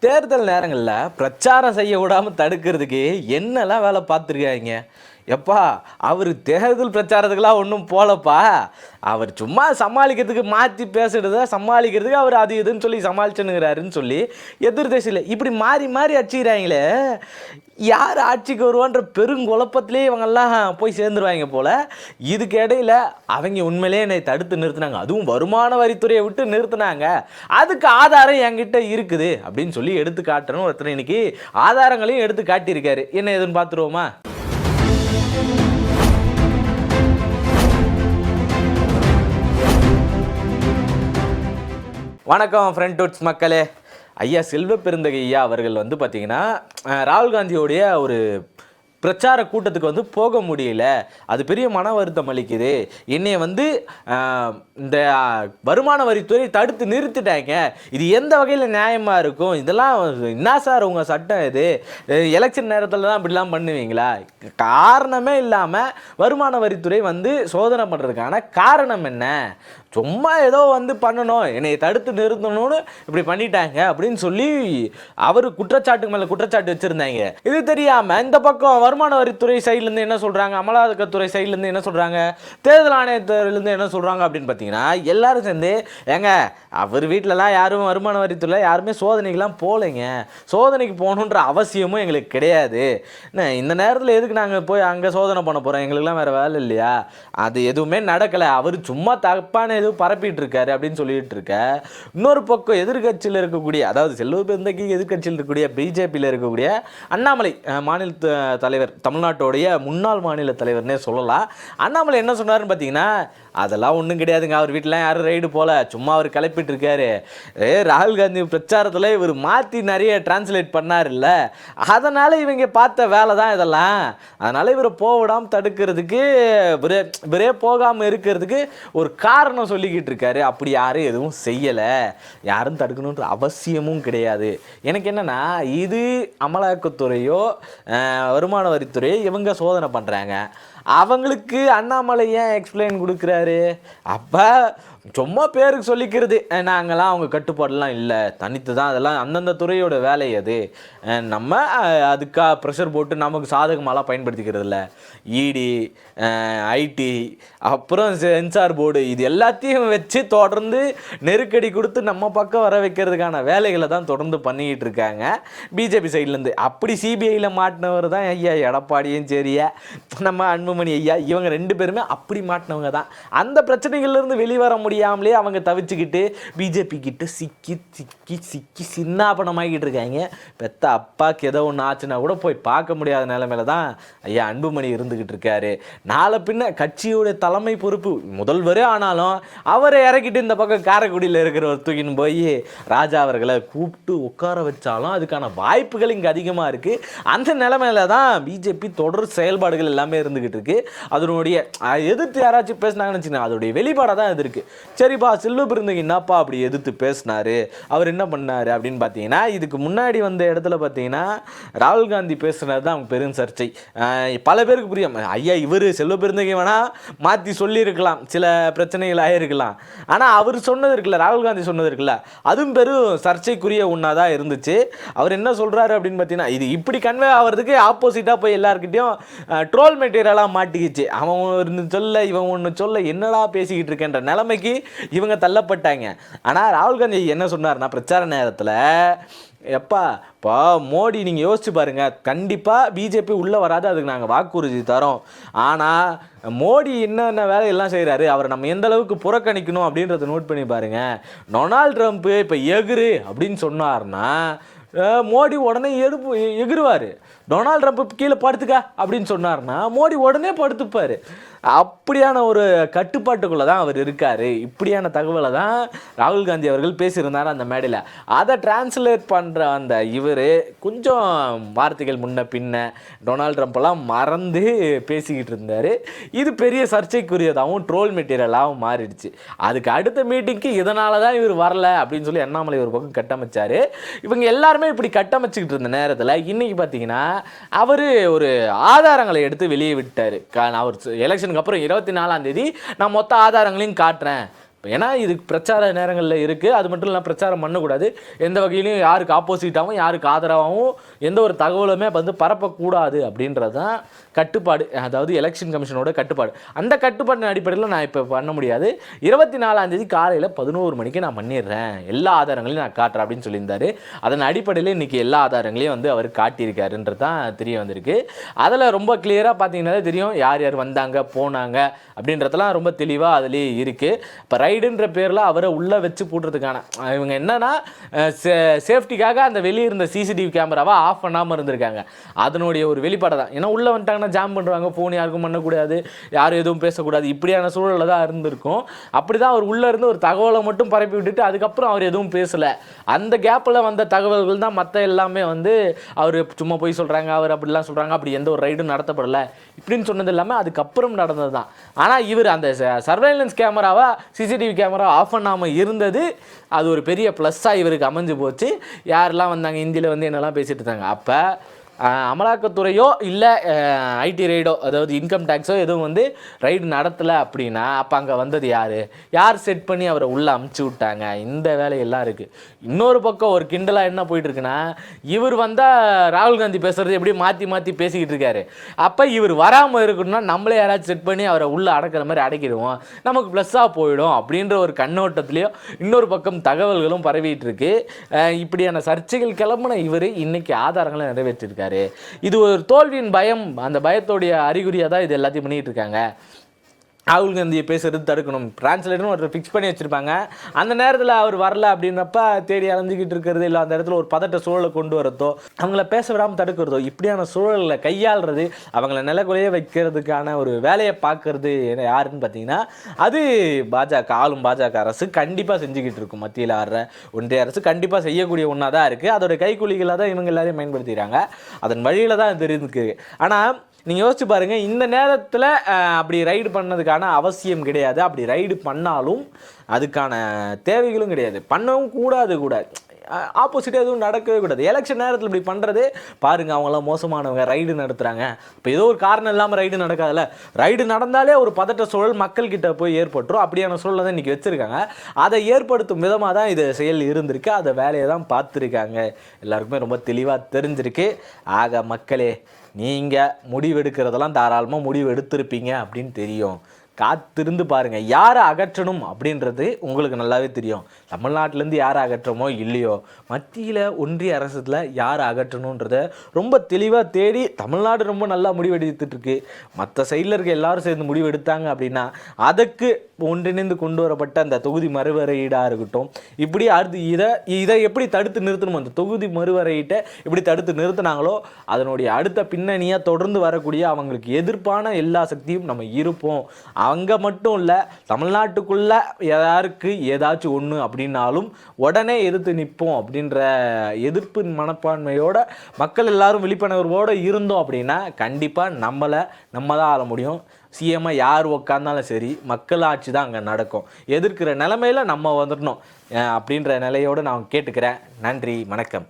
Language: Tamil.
தேர்தல் நேரங்களில் பிரச்சாரம் செய்ய விடாமல் தடுக்கிறதுக்கு என்னெல்லாம் வேலை பார்த்துருக்காங்க. எப்பா அவர் தேர்தல் பிரச்சாரத்துக்கெல்லாம் ஒன்றும் போகலப்பா. அவர் சும்மா சமாளிக்கிறதுக்கு மாற்றி பேசுகிறத சமாளிக்கிறதுக்கு அவர் அது இதுன்னு சொல்லி சமாளிச்சுன்னுங்கிறாருன்னு சொல்லி எதிர் தேசியில் இப்படி மாறி மாறி அடிச்சுக்கிறாங்களே. யார் ஆட்சிக்கு வருவான்ற பெருங்குழப்பத்திலே இவங்கெல்லாம் போய் சேர்ந்துருவாங்க போல். இதுக்கு இடையில் அவங்க உண்மையிலே என்னை தடுத்து நிறுத்தினாங்க, அதுவும் வருமான வரித்துறையை விட்டு நிறுத்தினாங்க, அதுக்கு ஆதாரம் என்கிட்ட இருக்குது அப்படின்னு சொல்லி எடுத்து காட்டணும். ஒருத்தர் இன்னைக்கு ஆதாரங்களையும் எடுத்து காட்டியிருக்காரு. என்ன எதுன்னு பார்த்துருவோமா? வணக்கம் ஃப்ரெண்ட்வுட்ஸ் மக்களே. ஐயா செல்வ பெருந்தகை ஐயா அவர்கள் பார்த்தீங்கன்னா ராகுல் காந்தியோடைய ஒரு பிரச்சார கூட்டத்துக்கு போக முடியல, அது பெரிய மன வருத்தம் அளிக்குது, என்னைய இந்த வருமான வரித்துறை தடுத்து நிறுத்திட்டாங்க, இது எந்த வகையில் நியாயமாக இருக்கும், இதெல்லாம் என்ன சார் உங்கள் சட்டம், இது எலெக்ஷன் நேரத்தில் தான் இப்படிலாம் பண்ணுவீங்களா, காரணமே இல்லாமல் வருமான வரித்துறை சோதனை பண்ணுறதுக்கான காரணம் என்ன, சும்மா ஏதோ பண்ணணும், என்னை தடுத்து நிறுத்தணும்னு இப்படி பண்ணிட்டாங்க அப்படின்னு சொல்லி அவர் குற்றச்சாட்டுக்கு மேலே குற்றச்சாட்டு வச்சுருந்தாங்க. இது தெரியாமல் இந்த பக்கம் வருமான வரித்துறை சைட்லேருந்து என்ன சொல்கிறாங்க, அமலாக்கத்துறை சைட்லேருந்து என்ன சொல்கிறாங்க, தேர்தல் ஆணையத்திலேருந்து என்ன சொல்கிறாங்க அப்படின்னு பார்த்தீங்கன்னா எல்லாரும் சேர்ந்து ஏங்க அவர் வீட்டிலலாம் யாரும் வருமான வரித்துறை யாருமே சோதனைக்கெலாம் போகலைங்க, சோதனைக்கு போகணுன்ற அவசியமும் எங்களுக்கு கிடையாது, இந்த நேரத்தில் எதுக்கு நாங்கள் போய் அங்கே சோதனை பண்ண போகிறோம், எங்களுக்குலாம் வேறு வேலை இல்லையா, அது எதுவுமே நடக்கலை, அவர் சும்மா தப்பான எதுவும் பரப்பிட்டு இருக்காரு அப்படின்னு சொல்லிட்டு இருக்க. இன்னொரு பக்கம் எதிர்கட்சியில் இருக்கக்கூடிய, அதாவது செல்வ பெருந்தகைக்கு எதிர்கட்சியில் இருக்கக்கூடிய பிஜேபியில் இருக்கக்கூடிய அண்ணாமலை மாநில தலைவர், தமிழ்நாட்டுடைய முன்னாள் மாநில தலைவர்னே சொல்லலாம். அண்ணாமலை என்ன சொன்னாருன்னு பார்த்தீங்கன்னா, அதெல்லாம் ஒன்றும் கிடையாதுங்க, அவர் வீட்டிலாம் யாரும் ரைடு போல, சும்மா அவர் கிளப்பிட்டு இருக்காரு, ராகுல் காந்தி பிரச்சாரத்தில் இவர் மாற்றி நிறைய டிரான்ஸ்லேட் பண்ணார் இல்லை, அதனால் இவங்க பார்த்த வேலை தான் இதெல்லாம், அதனால் இவரை போவிடாமல் தடுக்கிறதுக்கு இவரே போகாமல் இருக்கிறதுக்கு ஒரு காரணம் சொல்லிக்கிட்டு இருக்காரு. அப்படி யாரும் எதுவும் செய்யலை, யாரும் தடுக்கணுன்ற அவசியமும் கிடையாது. எனக்கு என்னென்னா, இது அமலாக்கத்துறையோ வருமான வரித்துறையோ இவங்க சோதனை பண்ணுறாங்க, அவங்களுக்கு அண்ணாமலை ஏன் எக்ஸ்பிளைன் கொடுக்குறாரு? அப்போ சும்மா பேருக்கு சொல்லிக்கிறது, நாங்கள்லாம் அவங்க கட்டுப்பாடெலாம் இல்லை, தனித்து தான், அதெல்லாம் அந்தந்த துறையோட வேலை, அது நம்ம அதுக்காக ப்ரெஷர் போட்டு நமக்கு சாதகமாகலாம் பயன்படுத்திக்கிறது இல்லை. இடி, ஐடி, அப்புறம் சென்சார் போர்டு, இது எல்லாத்தையும் வச்சு தொடர்ந்து நெருக்கடி கொடுத்து நம்ம பக்கம் வர வைக்கிறதுக்கான வேலைகளை தான் தொடர்ந்து பண்ணிக்கிட்டு இருக்காங்க பிஜேபி சைட்லேருந்து. அப்படி சிபிஐயில் மாட்டினவர் தான் ஐயா எடப்பாடியும் சரியா நம்ம அன்புமணி ஐயா, இவங்க ரெண்டு பேருமே அப்படி மாட்டினவங்க தான். அந்த பிரச்சனைகள்லேருந்து வெளிவர முடியாமலே அவங்க தவிச்சுக்கிட்டு பிஜேபி கிட்ட சிக்கி சிக்கி சிக்கி சின்னாபனமாகிட்டு இருக்காங்க. பெத்த அப்பாவுக்கு ஏதோ ஒன்று ஆச்சுன்னா கூட போய் பார்க்க முடியாத நிலைமையில தான் ஐயா அன்புமணி இருந்துக்கிட்டு இருக்காரு. நாளை பின்ன கட்சியோட தலைமை பொறுப்பு முதல்வரே ஆனாலும் அவரை இறக்கிட்டு இந்த பக்கம் காரைக்குடியில் இருக்கிறவர் தூக்கின்னு போய் ராஜா அவர்களை கூப்பிட்டு உட்கார வச்சாலும் அதுக்கான வாய்ப்புகள் இங்கே அதிகமாக இருக்குது. அந்த நிலைமையில தான் பிஜேபி தொடர் செயல்பாடுகள் எல்லாமே இருந்துக்கிட்டு இருக்கு. அதனுடைய எதிர்த்து யாராச்சும் பேசினாங்கன்னு வச்சுக்கோங்க, அதோடைய வெளிப்பாடாக தான் இது இருக்குது. சரிப்பா, செல்வ பெருந்தகை என்னப்பா அப்படி எதிர்த்து பேசினாரு, அவர் என்ன பண்ணார் அப்படின்னு பார்த்தீங்கன்னா, இதுக்கு முன்னாடி வந்த இடத்துல பார்த்தீங்கன்னா ராகுல் காந்தி பேசுனது தான் அவங்க பெரும் சர்ச்சை. பல பேருக்கு புரியும், ஐயா இவர் செல்வ பெருந்தகை வேணால் மாற்றி சொல்லியிருக்கலாம், சில பிரச்சனைகள் ஆகிருக்கலாம், ஆனால் அவர் சொன்னது இருக்குல்ல, ராகுல் காந்தி சொன்னது இருக்குல்ல, அதுவும் பெரும் சர்ச்சைக்குரிய ஒன்றா தான் இருந்துச்சு. அவர் என்ன சொல்கிறாரு அப்படின்னு பார்த்தீங்கன்னா, இது இப்படி கன்வே ஆகிறதுக்கு ஆப்போசிட்டாக போய் எல்லாருக்கிட்டையும் ட்ரோல் மெட்டீரியலாக மாட்டிக்கிச்சு, அவன் ஒன்று சொல்ல இவன் ஒன்று சொல்ல என்னடா பேசிக்கிட்டு இருக்கேன்ற நிலைமைக்கு இவங்க தள்ளப்பட்டாங்க. ஆனால் ராகுல் காந்தி என்ன சொன்னார்னா பிரச்சார நேரத்தில், எப்பா இப்போ மோடி நீங்கள் யோசிச்சு பாருங்கள், கண்டிப்பாக பிஜேபி உள்ளே வராது, அதுக்கு நாங்கள் வாக்குறுதி தரோம், ஆனால் மோடி என்னென்ன வேலையெல்லாம் செய்கிறாரு, அவரை நம்ம எந்த அளவுக்கு புறக்கணிக்கணும் அப்படின்றத நோட் பண்ணி பாருங்கள். டொனால்ட் ட்ரம்ப்பு இப்போ எகுரு அப்படின்னு சொன்னார்னா மோடி உடனே எகிருவார். டொனால்ட் ட்ரம்ப் கீழே படுத்துக்க அப்படின்னு சொன்னார்னா மோடி உடனே படுத்துப்பார். அப்படியான ஒரு கட்டுப்பாட்டுக்குள்ளே தான் அவர் இருக்கார். இப்படியான தகவலை தான் ராகுல் காந்தி அவர்கள் பேசியிருந்தார் அந்த மேடையில். அதை டிரான்ஸ்லேட் பண்ணுற அந்த இவர் கொஞ்சம் வார்த்தைகள் முன்ன பின்ன டொனால்ட் ட்ரம்ப்பெல்லாம் மறந்து பேசிக்கிட்டு இருந்தார். இது பெரிய சர்ச்சைக்குரியதாகவும் ட்ரோல் மெட்டீரியலாகவும் மாறிடுச்சு. அதுக்கு அடுத்த மீட்டிங்க்கு இதனால தான் இவர் வரல அப்படின்னு சொல்லி அண்ணாமலை ஒரு பக்கம் கட்டமைச்சார். இவங்க எல்லாருமே இப்படி கட்டமைச்சிக்கிட்டு இருந்த நேரத்தில் இன்றைக்கி பார்த்தீங்கன்னா அவர் ஒரு ஆதாரங்களை எடுத்து வெளியே விட்டார். அவர் எலெக்ஷனுக்கு அப்புறம் 24ஆம் தேதி நான் மொத்த ஆதாரங்களையும் காட்டுறேன், ஏன்னா இது பிரச்சார நேரங்களில் இருக்குது. அது மட்டும் இல்லாமல் பிரச்சாரம் பண்ணக்கூடாது, எந்த வகையிலையும் யாருக்கு ஆப்போசிட்டாகவும் யாருக்கு ஆதரவாகவும் எந்த ஒரு தகவலுமே வந்து பரப்பக்கூடாது அப்படின்றது தான் கட்டுப்பாடு, அதாவது எலெக்ஷன் கமிஷனோட கட்டுப்பாடு. அந்த கட்டுப்பாட்டின் அடிப்படையில் நான் இப்போ பண்ண முடியாது. 24ஆம் தேதி காலையில் 11 மணிக்கு நான் பண்ணிடுறேன், எல்லா ஆதாரங்களையும் நான் காட்டுறேன் அப்படின்னு சொல்லியிருந்தாரு. அதன் அடிப்படையில் இன்றைக்கி எல்லா ஆதாரங்களையும் வந்து அவர் காட்டியிருக்காருன்றது தான் தெரிய வந்திருக்கு. அதில் ரொம்ப கிளியராக பார்த்தீங்கன்னாலே தெரியும் யார் யார் வந்தாங்க போனாங்க அப்படின்றதெல்லாம் ரொம்ப தெளிவாக அதுலேயே இருக்குது. இப்போ ரைடுன்ற பேரில் அவரை உள்ளே வச்சு போட்டுறதுக்கான இவங்க என்னன்னா சேஃப்டிக்காக அந்த வெளியே இருந்த சிசிடிவி கேமராவை ஆஃப் பண்ணாமல் இருந்திருக்காங்க. அதனுடைய ஒரு வெளிப்பாடு தான். ஏன்னா உள்ளே வந்துட்டாங்கன்னா ஜாம் பண்ணுவாங்க, ஃபோன் யாருக்கும் பண்ணக்கூடாது, யாரும் எதுவும் பேசக்கூடாது, இப்படியான சூழலில் தான் இருந்திருக்கும். அப்படி தான் அவர் உள்ளே இருந்து ஒரு தகவலை மட்டும் பரப்பி விட்டுட்டு அதுக்கப்புறம் அவர் எதுவும் பேசலை. அந்த கேப்பில் வந்த தகவல்கள் தான் மற்ற எல்லாமே வந்து அவர் சும்மா போய் சொல்கிறாங்க, அவர் அப்படிலாம் சொல்கிறாங்க, அப்படி எந்த ஒரு ரைடும் நடத்தப்படலை இப்படின்னு சொன்னது இல்லாமல் அதுக்கப்புறம் நடந்தது தான். ஆனால் இவர் அந்த சர்வைலன்ஸ் கேமராவை சிசிடிவி கேமரா ஆஃப் பண்ணாமல் இருந்தது அது ஒரு பெரிய ப்ளஸ்ஸாக இவருக்கு அமைஞ்சு போச்சு. யாரெல்லாம் வந்தாங்க இந்தியில் வந்து என்னெல்லாம் பேசிகிட்டு இருந்தாங்க. அப்போ அமலாக்கத்துறையோ இல்லை ஐடி ரைடோ, அதாவது இன்கம் டேக்ஸோ எதுவும் வந்து ரைடு நடத்தலை அப்படின்னா அப்போ அங்கே வந்தது யார் செட் பண்ணி அவரை உள்ளே அமுச்சு விட்டாங்க? இந்த வேலையெல்லாம் இருக்குது. இன்னொரு பக்கம் ஒரு கிண்டலாக என்ன போயிட்டுருக்குன்னா, இவர் வந்தால் ராகுல் காந்தி பேசுகிறது எப்படி மாற்றி மாற்றி பேசிக்கிட்டு இருக்காரு. அப்போ இவர் வராமல் இருக்கணும்னா நம்மளே யாராச்சும் செட் பண்ணி அவரை உள்ளே அடக்கிற மாதிரி அடக்கிடுவோம், நமக்கு ப்ளஸ்ஸாக போயிடும் அப்படின்ற ஒரு கண்ணோட்டத்துலேயும் இன்னொரு பக்கம் தகவல்களும் பரவிட்டு இருக்கு. இப்படியான சர்ச்சைகள் கிளம்புன இவர் இன்னைக்கு ஆதாரங்களை நிறைவேற்றிருக்காரு. இது ஒரு தோல்வியின் பயம், அந்த பயத்தோடைய அறிகுறியாக தான் இது எல்லாத்தையும் பண்ணிட்டு இருக்காங்க. ராகுல் காந்தியை பேசுறது தடுக்கணும், டிரான்ஸ்லேட்டர்னு ஒரு ஃபிக்ஸ் பண்ணி வச்சுருப்பாங்க. அந்த நேரத்தில் அவர் வரல அப்படின்றப்ப தேடி அலைஞ்சிக்கிட்டு இருக்கிறது, இல்லை அந்த இடத்துல ஒரு பதட்ட சூழலை கொண்டு வரதோ, அவங்கள பேச விடாமல் தடுக்கிறதோ, இப்படியான சூழலை கையாளுறது, அவங்கள நிலக்குலையே வைக்கிறதுக்கான ஒரு வேலையை பார்க்கறது யாருன்னு பார்த்தீங்கன்னா அது பாஜக, ஆளும் பாஜக அரசு கண்டிப்பாக செஞ்சுக்கிட்டு இருக்கும். மத்தியில் ஆடுற ஒன்றிய அரசு கண்டிப்பாக செய்யக்கூடிய ஒன்றா தான் இருக்குது. அதோட கைக்கூலிகளாக தான் இவங்க எல்லாரையும் பயன்படுத்திக்கிறாங்க. அதன் வழியில் தான் இது இருக்குது. ஆனால் நீங்கள் யோசிச்சு பாருங்கள், இந்த நேரத்தில் அப்படி ரைடு பண்ணதுக்கான அவசியம் கிடையாது. அப்படி ரைடு பண்ணாலும் அதுக்கான தேவைகளும் கிடையாது, பண்ணவும் கூடாது கூட. ஆப்போசிட்டாக எதுவும் நடக்கவே கூடாது. எலெக்ஷன் நேரத்தில் இப்படி பண்ணுறது பாருங்கள், அவங்களாம் மோசமானவங்க ரைடு நடத்துகிறாங்க. இப்போ ஏதோ ஒரு காரணம் இல்லாமல் ரைடு நடக்காதுல்ல. ரைடு நடந்தாலே ஒரு பதட்ட சூழல் மக்கள்கிட்ட போய் ஏற்பட்டுரும். அப்படியான சூழலை தான் இன்றைக்கி வச்சுருக்காங்க. அதை ஏற்படுத்தும் விதமாக தான் இது செயல் இருந்திருக்கு. அதை வேலையை தான் பார்த்துருக்காங்க. எல்லாருக்குமே ரொம்ப தெளிவாக தெரிஞ்சிருக்கு. ஆக மக்களே, நீங்கள் முடிவெடுக்கிறதெல்லாம் தாராளமாக முடிவு எடுத்திருப்பீங்க அப்படின்னு தெரியும். காத்திருந்து பாருங்கள், யாரை அகற்றணும் அப்படின்றது உங்களுக்கு நல்லாவே தெரியும். தமிழ்நாட்டிலேருந்து யாரை அகற்றமோ இல்லையோ, மத்தியில் ஒன்றிய அரசுல யாரை அகற்றணுன்றதை ரொம்ப தெளிவாக தேடி தமிழ்நாடு ரொம்ப நல்லா முடிவெடுத்துட்ருக்கு. மற்ற சைடில் இருக்க எல்லாரும் சேர்ந்து முடிவு எடுத்தாங்க அப்படின்னா அதுக்கு ஒன்றிணைந்து கொண்டு வரப்பட்ட அந்த தொகுதி மறுவரையீடாக இருக்கட்டும், இப்படி அடுத்து இதை எப்படி தடுத்து நிறுத்தணும், அந்த தொகுதி மறுவரையீட்டை எப்படி தடுத்து நிறுத்தினாங்களோ அதனுடைய அடுத்த பின்னணியாக தொடர்ந்து வரக்கூடிய அவங்களுக்கு எதிர்ப்பான எல்லா சக்தியும் நம்ம இருப்போம். அங்கே மட்டும் இல்லை, தமிழ்நாட்டுக்குள்ளே யாருக்கு ஏதாச்சும் ஒன்று அப்படின்னாலும் உடனே எதிர்த்து நிற்போம் அப்படின்ற எதிர்ப்பு மனப்பான்மையோட மக்கள் எல்லாரும் விழிப்புணர்வோடு இருந்தோம் அப்படின்னா கண்டிப்பாக நம்ம தான் ஆள முடியும். சிஎம்மாக யார் உக்காந்தாலும் சரி, மக்களாட்சி தான் அங்கே நடக்கும். எதிர்க்கிற நிலைமையில் நம்ம வந்துடணும் அப்படின்ற நிலையோடு நான் கேட்டுக்கிறேன். நன்றி, வணக்கம்.